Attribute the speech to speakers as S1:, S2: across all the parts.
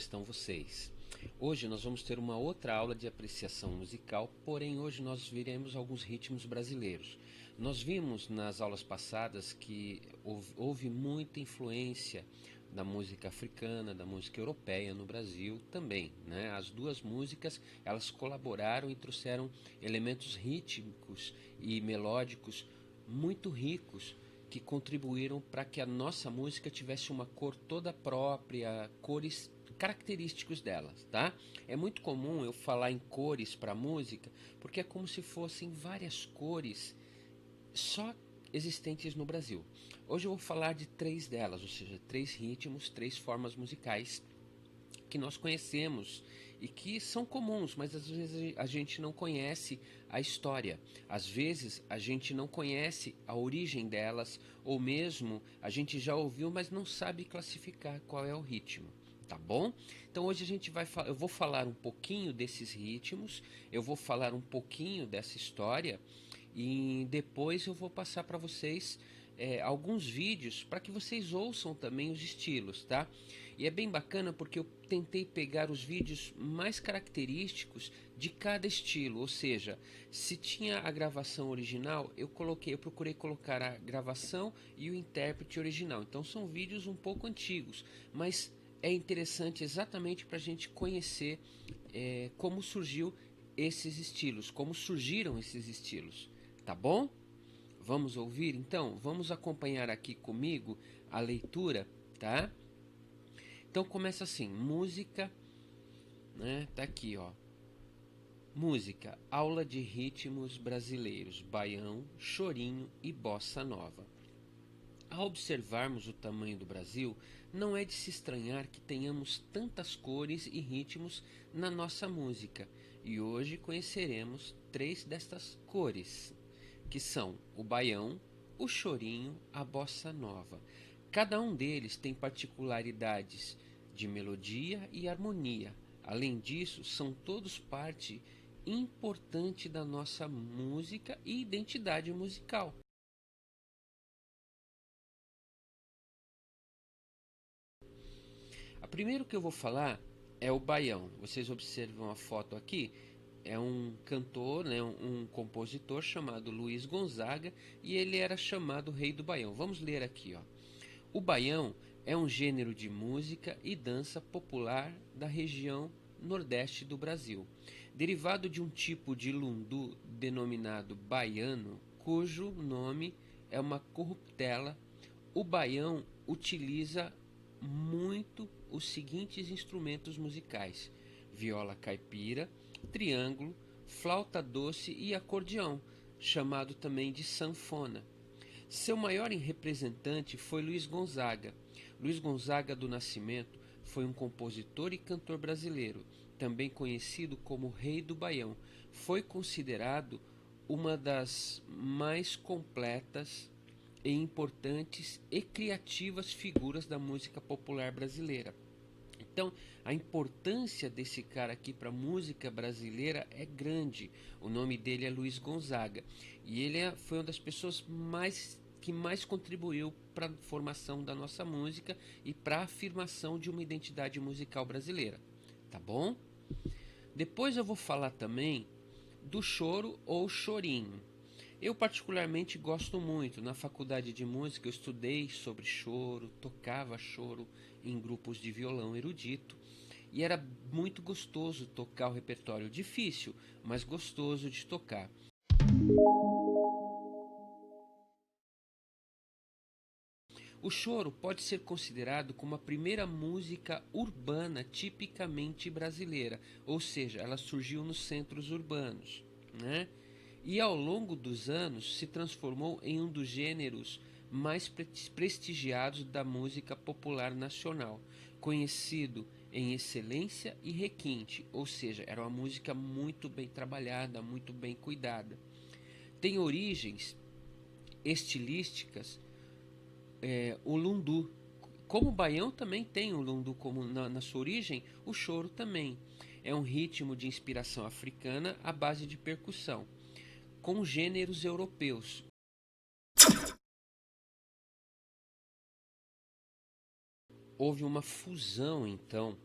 S1: estão vocês? Hoje nós vamos ter uma outra aula de apreciação musical, porém hoje nós veremos alguns ritmos brasileiros. Nós vimos nas aulas passadas que houve muita influência da música africana, da música europeia no Brasil também, né? As duas músicas, elas colaboraram e trouxeram elementos rítmicos e melódicos muito ricos que contribuíram para que a nossa música tivesse uma cor toda própria, cores característicos delas, tá? É muito comum eu falar em cores para música, porque é como se fossem várias cores só existentes no Brasil. Hoje eu vou falar de 3 delas, ou seja, 3 ritmos, 3 formas musicais que nós conhecemos e que são comuns, mas às vezes a gente não conhece a história. Às vezes a gente não conhece a origem delas, ou mesmo a gente já ouviu, mas não sabe classificar qual é o ritmo. Tá bom? Então hoje eu vou falar um pouquinho desses ritmos, eu vou falar um pouquinho dessa história e depois eu vou passar para vocês alguns vídeos para que vocês ouçam também os estilos, tá? E é bem bacana porque eu tentei pegar os vídeos mais característicos de cada estilo, ou seja, se tinha a gravação original, eu procurei colocar a gravação e o intérprete original. Então são vídeos um pouco antigos, mas é interessante exatamente para a gente conhecer como surgiu esses estilos, como surgiram esses estilos, tá bom? Vamos ouvir então? Vamos acompanhar aqui comigo a leitura, tá? Então começa assim, música, né? Tá aqui, ó. Música, aula de ritmos brasileiros, baião, chorinho e bossa nova. Ao observarmos o tamanho do Brasil, não é de se estranhar que tenhamos tantas cores e ritmos na nossa música. E hoje conheceremos 3 destas cores, que são o baião, o chorinho, a bossa nova. Cada um deles tem particularidades de melodia e harmonia. Além disso, são todos parte importante da nossa música e identidade musical. A primeiro que eu vou falar é o baião. Vocês observam a foto aqui, é um cantor, né, um compositor chamado Luiz Gonzaga, e ele era chamado Rei do Baião. Vamos ler aqui, ó. O baião é um gênero de música e dança popular da região nordeste do Brasil, derivado de um tipo de lundu denominado baiano, cujo nome é uma corruptela. O baião utiliza muito os seguintes instrumentos musicais: viola caipira, triângulo, flauta doce e acordeão, chamado também de sanfona. Seu maior representante foi Luiz Gonzaga. Luiz Gonzaga do Nascimento foi um compositor e cantor brasileiro, também conhecido como Rei do Baião. Foi considerado uma das mais completas e importantes e criativas figuras da música popular brasileira. Então, a importância desse cara aqui para a música brasileira é grande. O nome dele é Luiz Gonzaga e ele foi uma das pessoas que mais contribuiu para a formação da nossa música e para a afirmação de uma identidade musical brasileira. Tá bom? Depois eu vou falar também do choro ou chorinho. Eu particularmente gosto muito. Na faculdade de música eu estudei sobre choro, tocava choro em grupos de violão erudito e era muito gostoso tocar o repertório. Difícil, mas gostoso de tocar. O choro pode ser considerado como a primeira música urbana tipicamente brasileira, ou seja, ela surgiu nos centros urbanos, né? E ao longo dos anos se transformou em um dos gêneros mais prestigiados da música popular nacional, conhecido em excelência e requinte, ou seja, era uma música muito bem trabalhada, muito bem cuidada. Tem origens estilísticas, o lundu. Como o baião também tem o lundu como na sua origem, o choro também. É um ritmo de inspiração africana à base de percussão, com gêneros europeus. Houve uma fusão, então,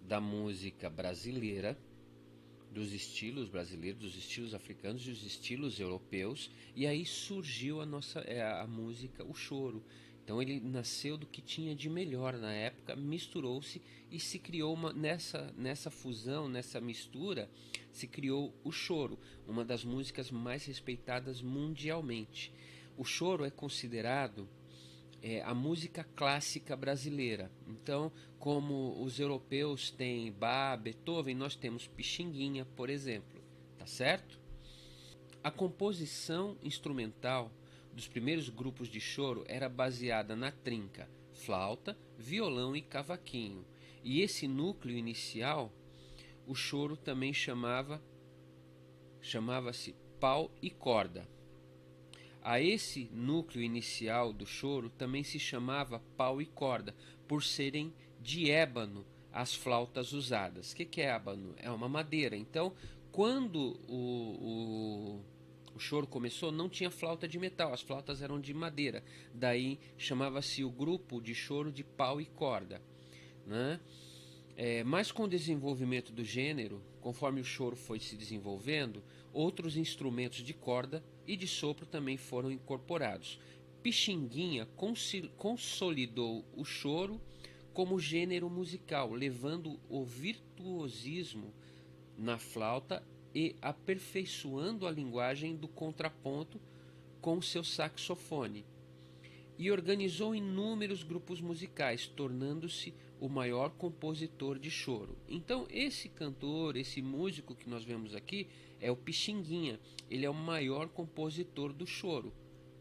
S1: da música brasileira, dos estilos brasileiros, dos estilos africanos e dos estilos europeus, e aí surgiu a música, o choro. Então ele nasceu do que tinha de melhor na época, misturou-se e se criou nessa fusão, nessa mistura, se criou o choro, uma das músicas mais respeitadas mundialmente. O choro é considerado a música clássica brasileira. Então, como os europeus têm Bach, Beethoven, nós temos Pixinguinha, por exemplo, tá certo? A composição instrumental dos primeiros grupos de choro era baseada na trinca, flauta, violão e cavaquinho. E esse núcleo inicial, o choro também chamava-se pau e corda. A esse núcleo inicial do choro também se chamava pau e corda, por serem de ébano as flautas usadas. O que é ébano? É uma madeira. Então, quando o choro começou, não tinha flauta de metal, as flautas eram de madeira. Daí chamava-se o grupo de choro de pau e corda, né? Mas com o desenvolvimento do gênero, conforme o choro foi se desenvolvendo, outros instrumentos de corda e de sopro também foram incorporados. Pixinguinha consolidou o choro como gênero musical, levando o virtuosismo na flauta e aperfeiçoando a linguagem do contraponto com seu saxofone. E organizou inúmeros grupos musicais, tornando-se o maior compositor de choro. Então, esse cantor, esse músico que nós vemos aqui, é o Pixinguinha. Ele é o maior compositor do choro.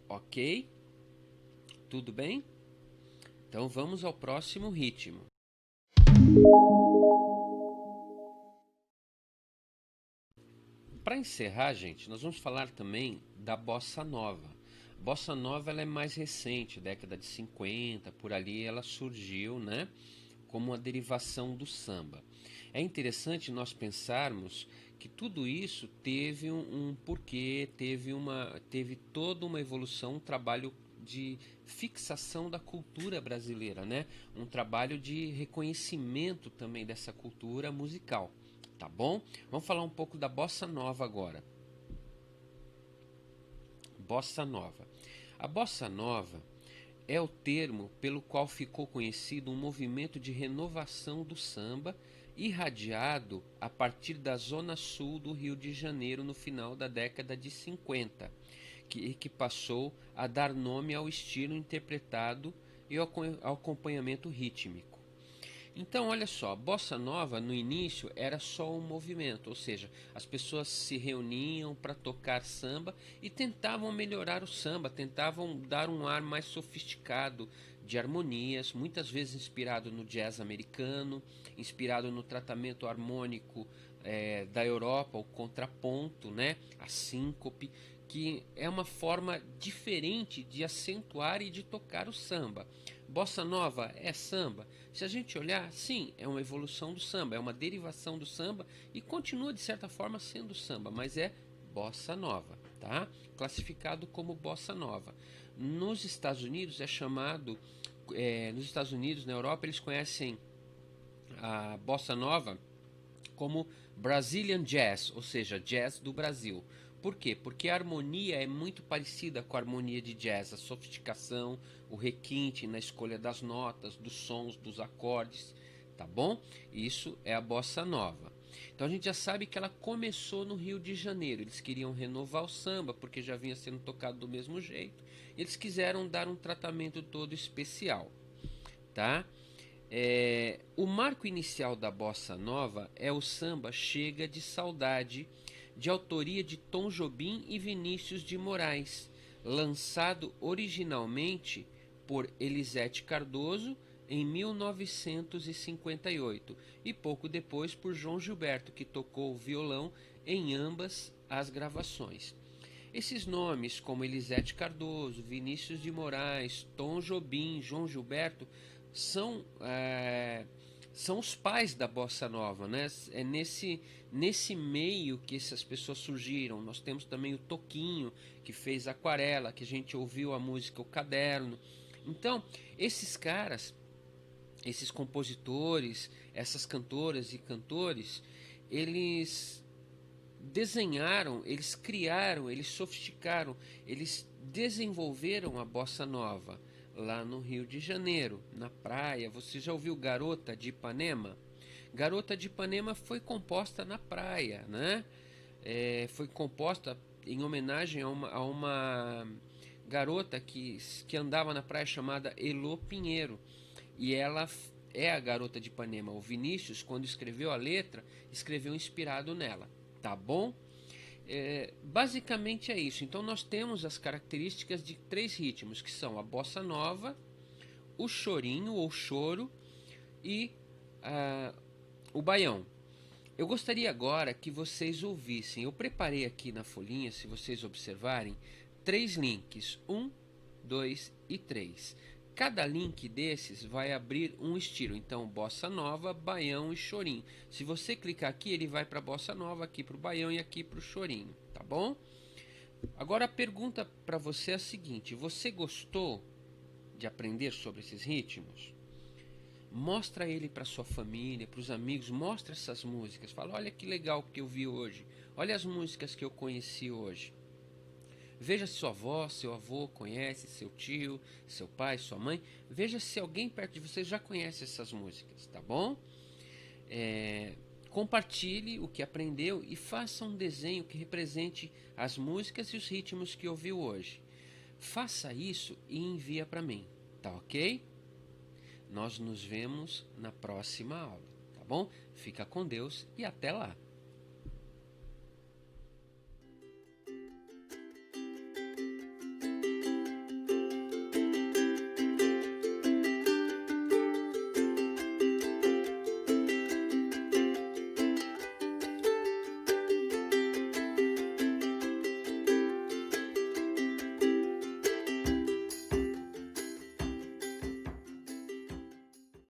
S1: Ok? Tudo bem? Então, vamos ao próximo ritmo. Para encerrar, gente, nós vamos falar também da Bossa Nova. Bossa Nova ela é mais recente, década de 50, por ali ela surgiu, né, como uma derivação do samba. É interessante nós pensarmos que tudo isso teve um porquê, teve toda uma evolução, um trabalho de fixação da cultura brasileira, né? Um trabalho de reconhecimento também dessa cultura musical, tá bom? Vamos falar um pouco da Bossa Nova agora. Bossa Nova. A Bossa Nova é o termo pelo qual ficou conhecido um movimento de renovação do samba irradiado a partir da zona sul do Rio de Janeiro no final da década de 50, que passou a dar nome ao estilo interpretado e ao acompanhamento rítmico. Então, olha só, a Bossa Nova no início era só um movimento, ou seja, as pessoas se reuniam para tocar samba e tentavam melhorar o samba, tentavam dar um ar mais sofisticado de harmonias, muitas vezes inspirado no jazz americano, inspirado no tratamento harmônico da Europa, o contraponto, né, a síncope, que é uma forma diferente de acentuar e de tocar o samba. Bossa Nova é samba? Se a gente olhar, sim, é uma evolução do samba, é uma derivação do samba e continua de certa forma sendo samba, mas é Bossa Nova, tá? Classificado como Bossa Nova. Nos Estados Unidos é chamado, nos Estados Unidos, na Europa, eles conhecem a Bossa Nova como Brazilian Jazz, ou seja, jazz do Brasil. Por quê? Porque a harmonia é muito parecida com a harmonia de jazz, a sofisticação, o requinte na escolha das notas, dos sons, dos acordes, tá bom? Isso é a Bossa Nova. Então a gente já sabe que ela começou no Rio de Janeiro. Eles queriam renovar o samba porque já vinha sendo tocado do mesmo jeito. Eles quiseram dar um tratamento todo especial, tá? O marco inicial da Bossa Nova é o samba Chega de Saudade, de autoria de Tom Jobim e Vinícius de Moraes, lançado originalmente por Elisete Cardoso em 1958 e pouco depois por João Gilberto, que tocou o violão em ambas as gravações. Esses nomes, como Elisete Cardoso, Vinícius de Moraes, Tom Jobim, João Gilberto, são os pais da Bossa Nova, né? É nesse meio que essas pessoas surgiram. Nós temos também o Toquinho, que fez Aquarela, que a gente ouviu a música O Caderno. Então, esses caras, esses compositores, essas cantoras e cantores, eles desenharam, eles criaram, eles sofisticaram, eles desenvolveram a bossa nova lá no Rio de Janeiro, na praia. Você já ouviu Garota de Ipanema? Garota de Ipanema foi composta na praia, né? Foi composta em homenagem a uma garota que andava na praia chamada Elô Pinheiro. E ela é a Garota de Ipanema. O Vinícius, quando escreveu a letra, escreveu inspirado nela. Tá bom? Basicamente é isso. Então nós temos as características de 3 ritmos, que são a bossa nova, o chorinho ou choro e o baião. Eu gostaria agora que vocês ouvissem. Eu preparei aqui na folhinha, se vocês observarem, 3 links, 1, 2 e 3. Cada link desses vai abrir um estilo. Então, bossa nova, baião e chorinho. Se você clicar aqui, ele vai para a bossa nova, aqui para o baião e aqui para o chorinho, tá bom? Agora a pergunta para você é a seguinte: você gostou de aprender sobre esses ritmos? Mostra ele para sua família, para os amigos, mostra essas músicas. Fala, olha que legal que eu vi hoje. Olha as músicas que eu conheci hoje. Veja se sua avó, seu avô conhece, seu tio, seu pai, sua mãe. Veja se alguém perto de você já conhece essas músicas, tá bom? Compartilhe o que aprendeu e faça um desenho que represente as músicas e os ritmos que ouviu hoje. Faça isso e envia para mim, tá ok? Nós nos vemos na próxima aula, tá bom? Fica com Deus e até lá!